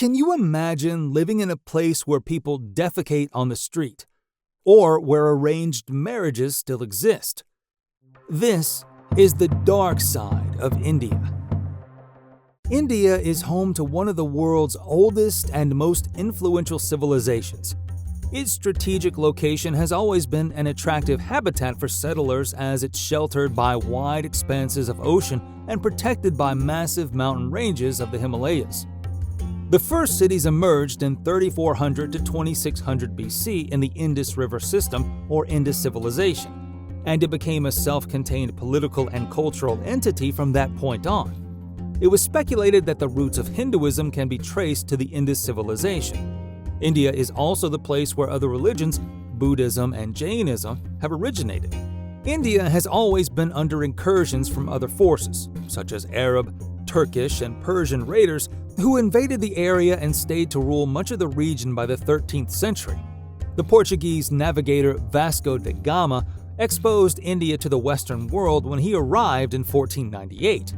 Can you imagine living in a place where people defecate on the street, or where arranged marriages still exist? This is the dark side of India. India is home to one of the world's oldest and most influential civilizations. Its strategic location has always been an attractive habitat for settlers, as it's sheltered by wide expanses of ocean and protected by massive mountain ranges of the Himalayas. The first cities emerged in 3400 to 2600 BC in the Indus River system, or Indus civilization, and it became a self-contained political and cultural entity from that point on. It was speculated that the roots of Hinduism can be traced to the Indus civilization. India is also the place where other religions, Buddhism and Jainism, have originated. India has always been under incursions from other forces, such as Arab, Turkish, and Persian raiders who invaded the area and stayed to rule much of the region by the 13th century. The Portuguese navigator Vasco da Gama exposed India to the Western world when he arrived in 1498.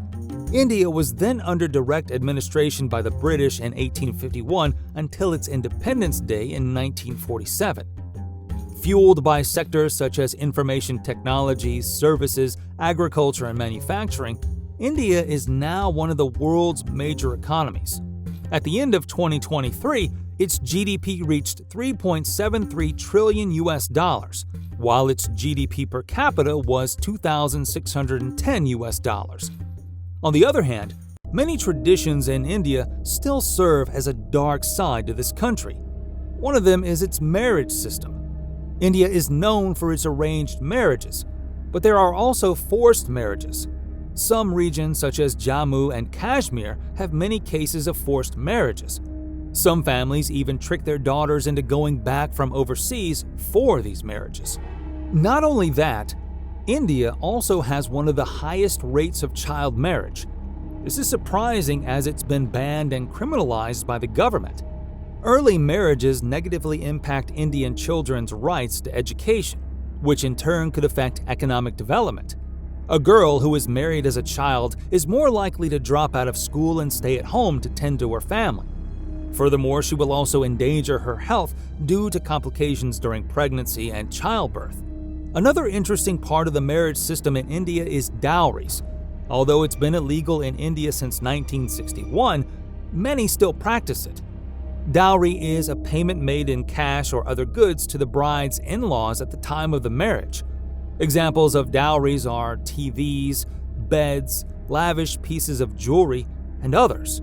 India was then under direct administration by the British in 1851 until its Independence Day in 1947. Fueled by sectors such as information technology, services, agriculture, and manufacturing, India is now one of the world's major economies. At the end of 2023, its GDP reached $3.73 trillion, while its GDP per capita was $2,610. On the other hand, many traditions in India still serve as a dark side to this country. One of them is its marriage system. India is known for its arranged marriages, but there are also forced marriages. Some regions, such as Jammu and Kashmir, have many cases of forced marriages. Some families even trick their daughters into going back from overseas for these marriages. Not only that, India also has one of the highest rates of child marriage. This is surprising, as it's been banned and criminalized by the government. Early marriages negatively impact Indian children's rights to education, which in turn could affect economic development. A girl who is married as a child is more likely to drop out of school and stay at home to tend to her family. Furthermore, she will also endanger her health due to complications during pregnancy and childbirth. Another interesting part of the marriage system in India is dowries. Although it's been illegal in India since 1961, many still practice it. Dowry is a payment made in cash or other goods to the bride's in-laws at the time of the marriage. Examples of dowries are TVs, beds, lavish pieces of jewelry, and others.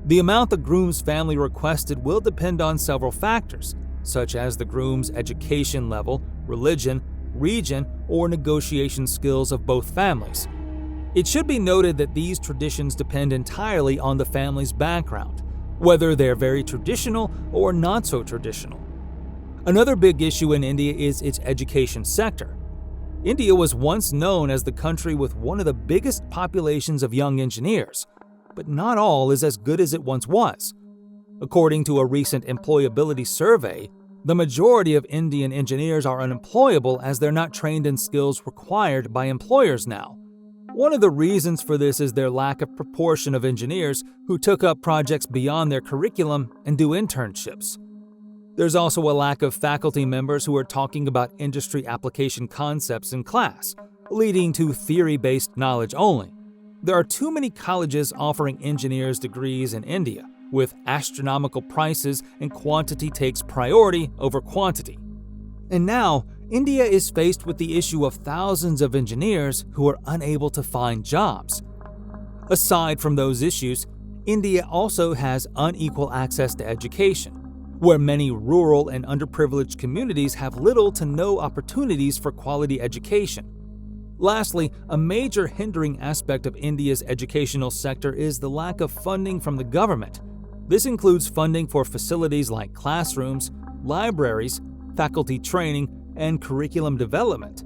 The amount the groom's family requested will depend on several factors, such as the groom's education level, religion, region, or negotiation skills of both families. It should be noted that these traditions depend entirely on the family's background, whether they're very traditional or not so traditional. Another big issue in India is its education sector. India was once known as the country with one of the biggest populations of young engineers, but not all is as good as it once was. According to a recent employability survey, the majority of Indian engineers are unemployable as they're not trained in skills required by employers now. One of the reasons for this is their lack of proportion of engineers who took up projects beyond their curriculum and do internships. There's also a lack of faculty members who are talking about industry application concepts in class, leading to theory-based knowledge only. There are too many colleges offering engineers degrees in India, with astronomical prices, and quantity takes priority over quantity. And now, India is faced with the issue of thousands of engineers who are unable to find jobs. Aside from those issues, India also has unequal access to education, where many rural and underprivileged communities have little to no opportunities for quality education. Lastly, a major hindering aspect of India's educational sector is the lack of funding from the government. This includes funding for facilities like classrooms, libraries, faculty training, and curriculum development.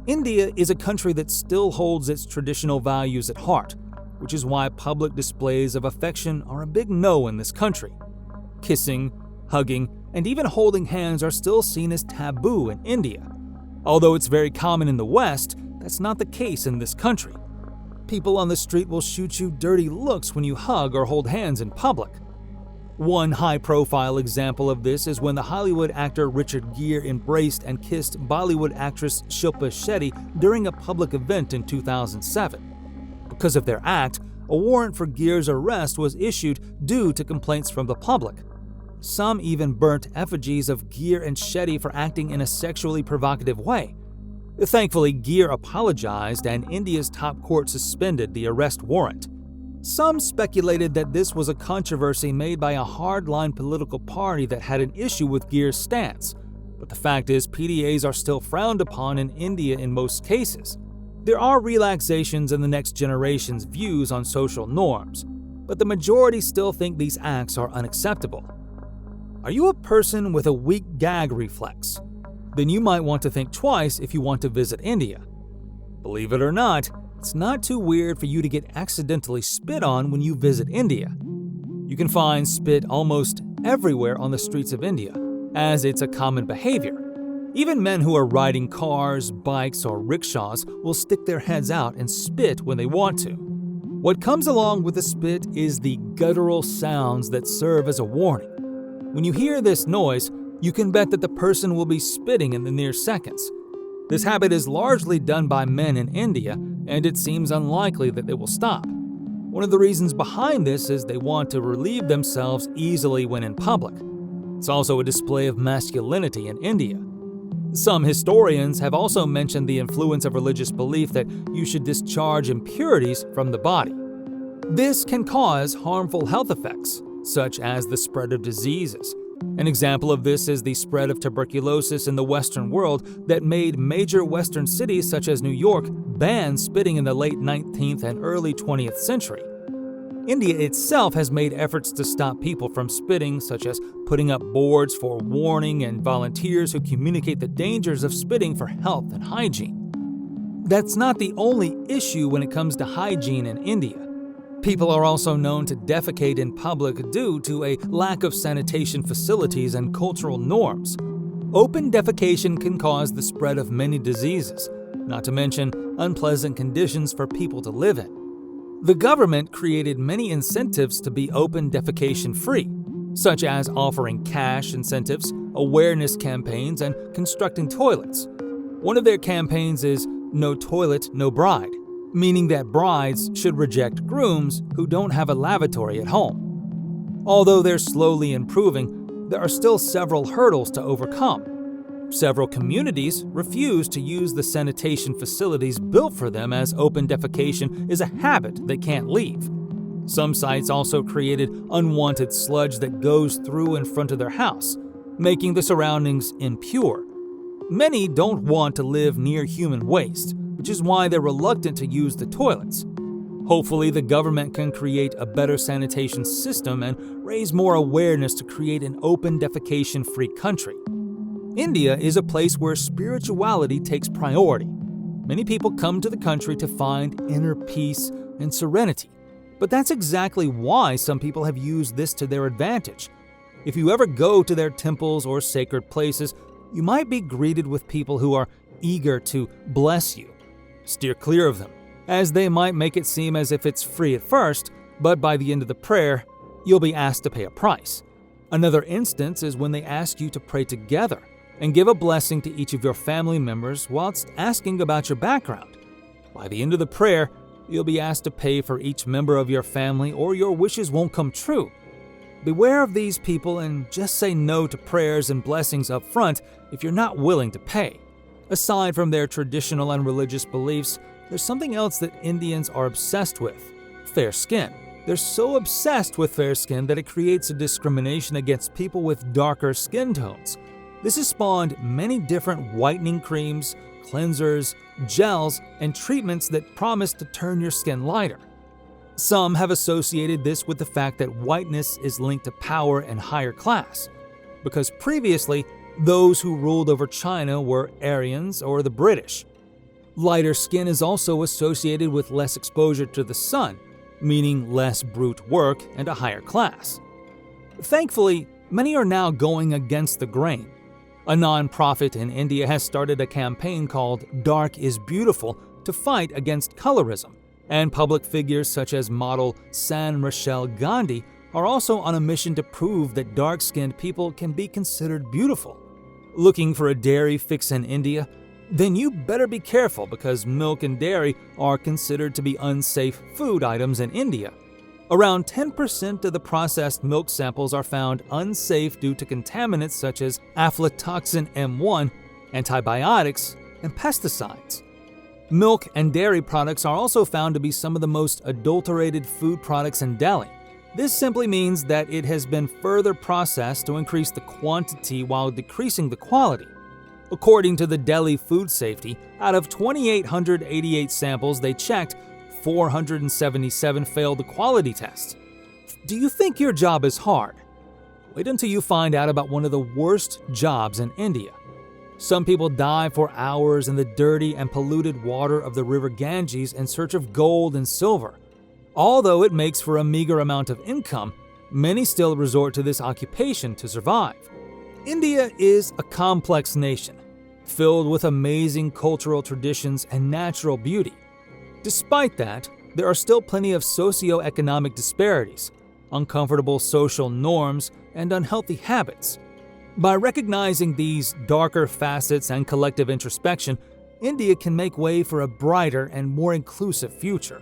India is a country that still holds its traditional values at heart, which is why public displays of affection are a big no in this country. Kissing, hugging, and even holding hands are still seen as taboo in India. Although it's very common in the West, that's not the case in this country. People on the street will shoot you dirty looks when you hug or hold hands in public. One high-profile example of this is when the Hollywood actor Richard Gere embraced and kissed Bollywood actress Shilpa Shetty during a public event in 2007. Because of their act, a warrant for Gere's arrest was issued due to complaints from the public. Some even burnt effigies of Gere and Shetty for acting in a sexually provocative way. Thankfully, Gere apologized and India's top court suspended the arrest warrant. Some speculated that this was a controversy made by a hardline political party that had an issue with Gere's stance, but the fact is PDAs are still frowned upon in India in most cases. There are relaxations in the next generation's views on social norms, but the majority still think these acts are unacceptable. Are you a person with a weak gag reflex? Then you might want to think twice if you want to visit India. Believe it or not, it's not too weird for you to get accidentally spit on when you visit India. You can find spit almost everywhere on the streets of India, as it's a common behavior. Even men who are riding cars, bikes, or rickshaws will stick their heads out and spit when they want to. What comes along with the spit is the guttural sounds that serve as a warning. When you hear this noise, you can bet that the person will be spitting in the near seconds. This habit is largely done by men in India, and it seems unlikely that they will stop. One of the reasons behind this is they want to relieve themselves easily when in public. It's also a display of masculinity in India. Some historians have also mentioned the influence of religious belief that you should discharge impurities from the body. This can cause harmful health effects, such as the spread of diseases. An example of this is the spread of tuberculosis in the Western world that made major Western cities such as New York ban spitting in the late 19th and early 20th century. India itself has made efforts to stop people from spitting, such as putting up boards for warning and volunteers who communicate the dangers of spitting for health and hygiene. That's not the only issue when it comes to hygiene in India. People are also known to defecate in public due to a lack of sanitation facilities and cultural norms. Open defecation can cause the spread of many diseases, not to mention unpleasant conditions for people to live in. The government created many incentives to be open defecation free, such as offering cash incentives, awareness campaigns, and constructing toilets. One of their campaigns is No Toilet, No Bride, meaning that brides should reject grooms who don't have a lavatory at home. Although they're slowly improving, there are still several hurdles to overcome. Several communities refuse to use the sanitation facilities built for them, as open defecation is a habit they can't leave. Some sites also created unwanted sludge that goes through in front of their house, making the surroundings impure. Many don't want to live near human waste, which is why they're reluctant to use the toilets. Hopefully, the government can create a better sanitation system and raise more awareness to create an open defecation-free country. India is a place where spirituality takes priority. Many people come to the country to find inner peace and serenity, but that's exactly why some people have used this to their advantage. If you ever go to their temples or sacred places, you might be greeted with people who are eager to bless you. Steer clear of them, as they might make it seem as if it's free at first, but by the end of the prayer, you'll be asked to pay a price. Another instance is when they ask you to pray together and give a blessing to each of your family members whilst asking about your background. By the end of the prayer, you'll be asked to pay for each member of your family or your wishes won't come true. Beware of these people and just say no to prayers and blessings up front if you're not willing to pay. Aside from their traditional and religious beliefs, there's something else that Indians are obsessed with: fair skin. They're so obsessed with fair skin that it creates a discrimination against people with darker skin tones. This has spawned many different whitening creams, cleansers, gels, and treatments that promise to turn your skin lighter. Some have associated this with the fact that whiteness is linked to power and higher class, because previously, those who ruled over China were Aryans or the British. Lighter skin is also associated with less exposure to the sun, meaning less brute work and a higher class. Thankfully, many are now going against the grain. A non-profit in India has started a campaign called Dark is Beautiful to fight against colorism, and public figures such as model San Rachel Gandhi are also on a mission to prove that dark-skinned people can be considered beautiful. Looking for a dairy fix in India? Then you better be careful because milk and dairy are considered to be unsafe food items in India. Around 10% of the processed milk samples are found unsafe due to contaminants such as aflatoxin M1, antibiotics, and pesticides. Milk and dairy products are also found to be some of the most adulterated food products in Delhi. This simply means that it has been further processed to increase the quantity while decreasing the quality. According to the Delhi Food Safety, out of 2,888 samples they checked, 477 failed the quality test. Do you think your job is hard? Wait until you find out about one of the worst jobs in India. Some people dive for hours in the dirty and polluted water of the river Ganges in search of gold and silver. Although it makes for a meager amount of income, many still resort to this occupation to survive. India is a complex nation, filled with amazing cultural traditions and natural beauty. Despite that, there are still plenty of socio-economic disparities, uncomfortable social norms, and unhealthy habits. By recognizing these darker facets and collective introspection, India can make way for a brighter and more inclusive future.